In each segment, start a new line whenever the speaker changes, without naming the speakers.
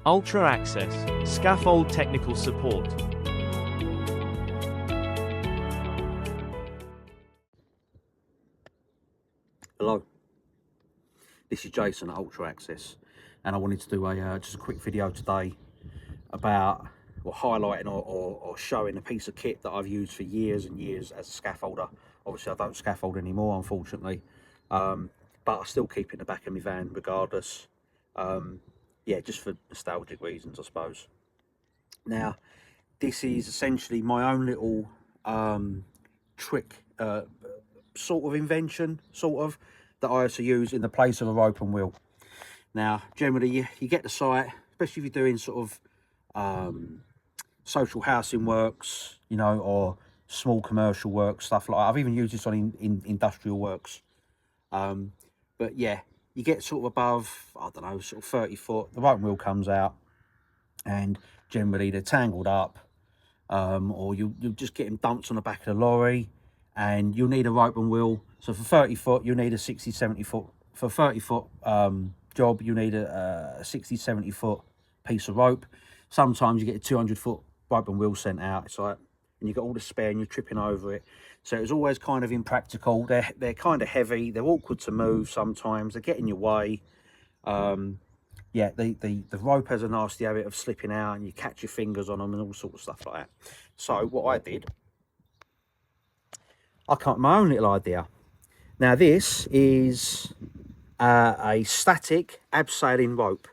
Ultra Access, Scaffold Technical Support.
Hello, this is Jason at Ultra Access, and I wanted to do just a quick video today about highlighting or showing a piece of kit that I've used for years and years as a scaffolder. Obviously I don't scaffold anymore, unfortunately, but I still keep it in the back of my van regardless. Yeah, just for nostalgic reasons, I suppose. Now, this is essentially my own little trick, sort of invention, that I used to use in the place of a rope and wheel. Now, generally, you get the site, especially if you're doing sort of social housing works, you know, or small commercial work, stuff like that. I've even used this on in industrial works. But yeah, you get sort of above, I don't know, sort of 30 foot, the rope and wheel comes out, and generally they're tangled up, or you just get them dumped on the back of the lorry, and you'll need a rope and wheel. So for 30 foot, you need a 60, 70 foot. For a 30 foot job, you need a 60, 70 foot piece of rope. Sometimes you get a 200 foot rope and wheel sent out. It's like, and you've got all the spare and you're tripping over it. So it's always kind of impractical. They're kind of heavy. They're awkward to move sometimes. They get in your way. Yeah, the rope has a nasty habit of slipping out, and you catch your fingers on them and all sorts of stuff like that. So what I did, I came up with my own little idea. Now this is a static abseiling rope,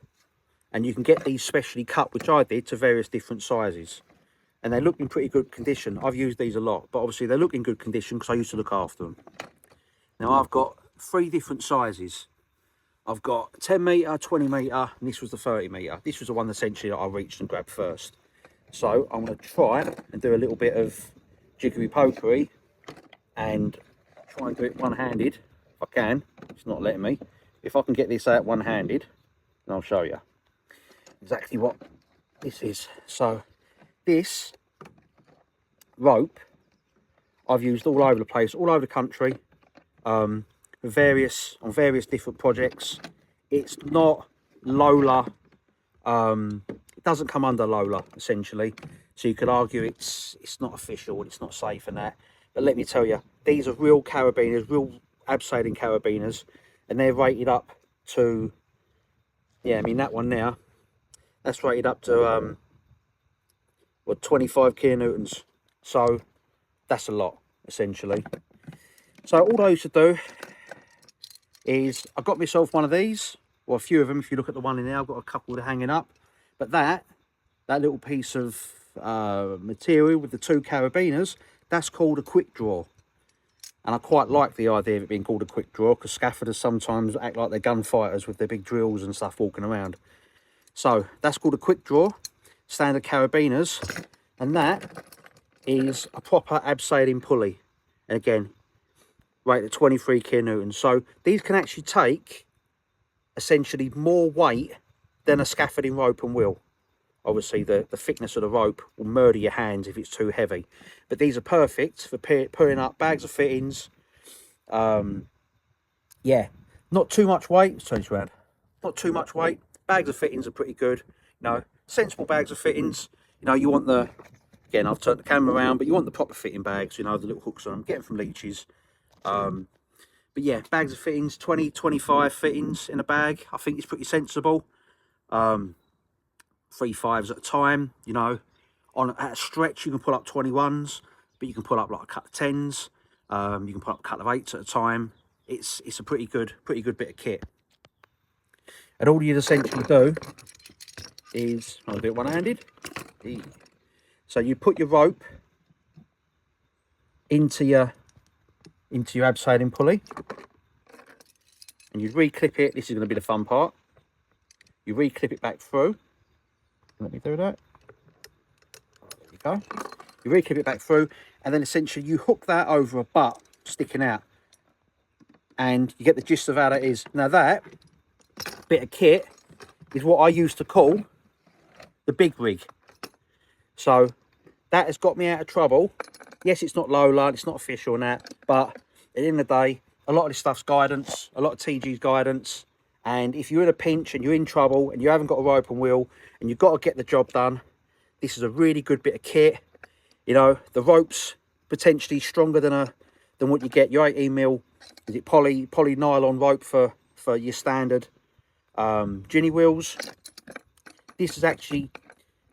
and you can get these specially cut, which I did, to various different sizes, and they look in pretty good condition. I've used these a lot, but obviously they look in good condition because I used to look after them. Now I've got 3 different sizes. I've got 10 metre, 20 metre, and this was the 30 metre. This was the one essentially that I reached and grabbed first. So I'm going to try and do a little bit of jiggery pokery and try and do it one-handed if I can. It's not letting me. If I can get this out one-handed, then I'll show you exactly what this is. So this rope I've used all over the place, all over the country, on various different projects. It's not Lola, it doesn't come under Lola essentially, so you could argue it's not official and it's not safe and that, but let me tell you, these are real carabiners, real abseiling carabiners, and they're rated up to, yeah, I mean that one now, that's rated up to 25 kilonewtons, so that's a lot essentially. So all I used to do is I got myself one of these, or a few of them. If you look at the one in there, I've got a couple that are hanging up, but that little piece of material with the 2 carabiners, that's called a quick draw. And I quite like the idea of it being called a quick draw, because scaffolders sometimes act like they're gunfighters with their big drills and stuff walking around. So that's called a quick draw, standard carabiners, and that is a proper abseiling pulley. And again, rated at 23 kilonewtons. So these can actually take essentially more weight than a scaffolding rope and wheel. Obviously the thickness of the rope will murder your hands if it's too heavy, but these are perfect for pulling up bags of fittings. Yeah, not too much weight. Turn this around. Not too much weight. Bags of fittings are pretty good, you know, sensible bags of fittings. You know, you want the, again, I've turned the camera around, but you want the proper fitting bags, you know, the little hooks on them, get them from Leach's. But yeah, bags of fittings, 20, 25 fittings in a bag, I think it's pretty sensible. 3 5s at a time, you know. At a stretch you can pull up 21s, but you can pull up like a couple of 10s. You can pull up a couple of 8s at a time. It's a pretty good bit of kit. And all you'd essentially do is, I'll do it one-handed. So you put your rope into your abseiling pulley, and you re-clip it. This is going to be the fun part. You re-clip it back through. Let me do that. There you go. You re-clip it back through, and then essentially you hook that over a butt sticking out, and you get the gist of how that is. Now that bit of kit is what I used to call the big rig. So that has got me out of trouble. Yes, it's not Lola, it's not official and that, but at the end of the day, a lot of this stuff's guidance, a lot of TG's guidance, And if you're in a pinch and you're in trouble and you haven't got a rope and wheel and you've got to get the job done, this is a really good bit of kit. You know, the rope's potentially stronger than what you get. Your 18mm, is it poly nylon rope for your standard ginny wheels. This is actually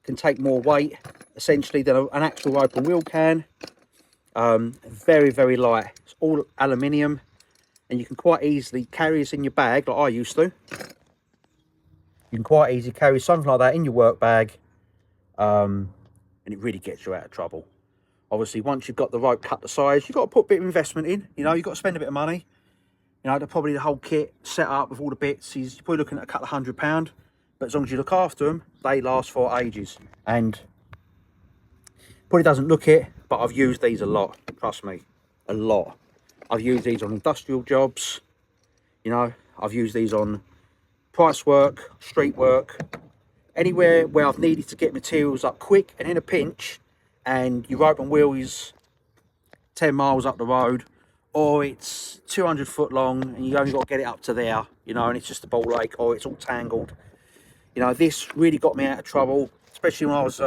can take more weight essentially than an actual rope and wheel can. Very, very light. It's all aluminium, and you can quite easily carry this in your bag like I used to. You can quite easily carry something like that in your work bag, and it really gets you out of trouble. Obviously, once you've got the rope cut to size, you've got to put a bit of investment in. You know, you've got to spend a bit of money. You know, probably the whole kit set up with all the bits is you're probably looking at a couple of £100. But as long as you look after them, they last for ages. And probably doesn't look it, but I've used these a lot. Trust me, a lot. I've used these on industrial jobs. You know, I've used these on price work, street work, anywhere where I've needed to get materials up quick and in a pinch, and your rope and wheel is 10 miles up the road, or it's 200 foot long and you only got to get it up to there, you know, and it's just a ball ache, or it's all tangled. You know, this really got me out of trouble, especially when I was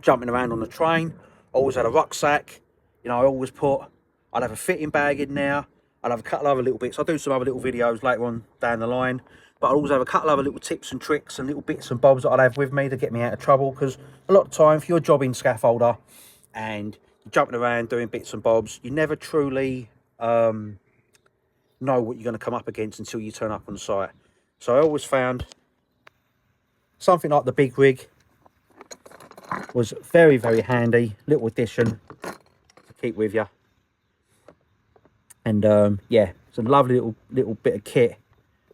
jumping around on the train. I always had a rucksack. You know, I'd have a fitting bag in there. I'd have a couple of other little bits. I'll do some other little videos later on down the line. But I'd always have a couple of other little tips and tricks and little bits and bobs that I'd have with me to get me out of trouble. Because a lot of time, if you're a jobbing scaffolder and you're jumping around doing bits and bobs, you never truly know what you're going to come up against until you turn up on site. So I always found something like the big rig was very, very handy. Little addition to keep with you. And yeah, it's a lovely little bit of kit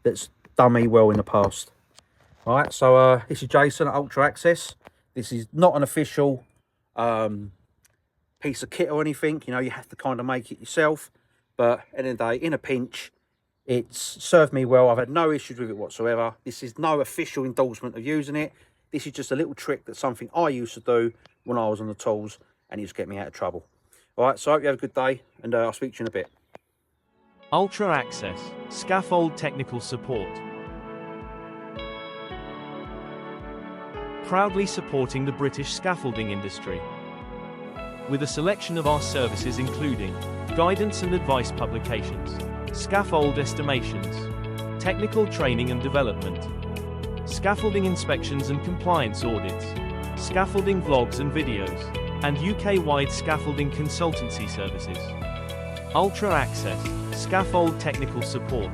that's done me well in the past. All right, so this is Jason at Ultra Access. This is not an official piece of kit or anything. You know, you have to kind of make it yourself. But at the end of the day, in a pinch, it's served me well. I've had no issues with it whatsoever. This is no official endorsement of using it. This is just a little trick that's something I used to do when I was on the tools, and it just get me out of trouble. All right, so I hope you have a good day, and I'll speak to you in a bit.
Ultra Access, scaffold technical support. Proudly supporting the British scaffolding industry. With a selection of our services including guidance and advice publications, scaffold estimations, technical training and development, scaffolding inspections and compliance audits, scaffolding vlogs and videos, and UK-wide scaffolding consultancy services. Ultra Access, scaffold technical support.